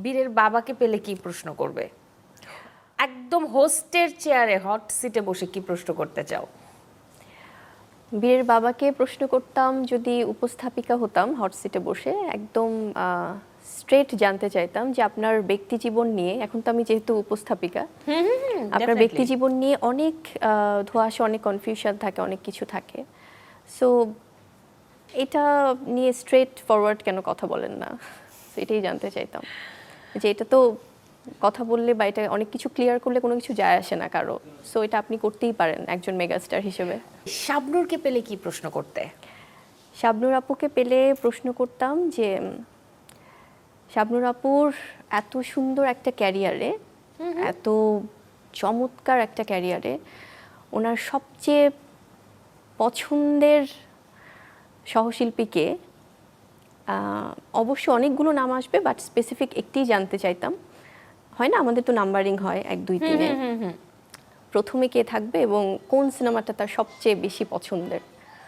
বীরের বাবাকে পেলে কি প্রশ্ন করবে? একদম হোস্টের চেয়ারে হট সিটে বসে কি প্রশ্ন করতে চাও? বীরের বাবাকে প্রশ্ন করতাম, যদি উপস্থাপিকা হতাম হট সিটে বসে, একদম স্ট্রেট জানতে চাইতাম যে আপনার ব্যক্তি জীবন নিয়ে, এখন তো আমি যেহেতু উপস্থাপিকা, আপনার ব্যক্তি জীবন নিয়ে অনেক ধোঁয়াশা, অনেক কনফিউশন থাকে, অনেক কিছু থাকে। সো এটা নিয়ে স্ট্রেট ফরওয়ার্ড কেন কথা বলেন না, এটাই জানতে চাইতাম। যে এটা তো কথা বললে বা এটা অনেক কিছু ক্লিয়ার করলে কোনো কিছু যায় আসে না কারো, সো এটা আপনি করতেই পারেন একজন মেগাস্টার হিসেবে। শাবনূরকে পেলে কি প্রশ্ন করতে? শাবনূর আপুকে পেলে প্রশ্ন করতাম যে শাবনূর আপুর এত সুন্দর একটা ক্যারিয়ারে, এত চমৎকার একটা ক্যারিয়ারে, ওনার সবচেয়ে পছন্দের সহশিল্পীকে, অবশ্য অনেকগুলো নাম আসবে, বাট স্পেসিফিক একটিই জানতে চাইতাম। হয় না, আমাদের তো নাম্বারিং হয় 1 2 3-এ, প্রথমে কে থাকবে এবং কোন সিনেমাটা তার সবচেয়ে বেশি পছন্দের।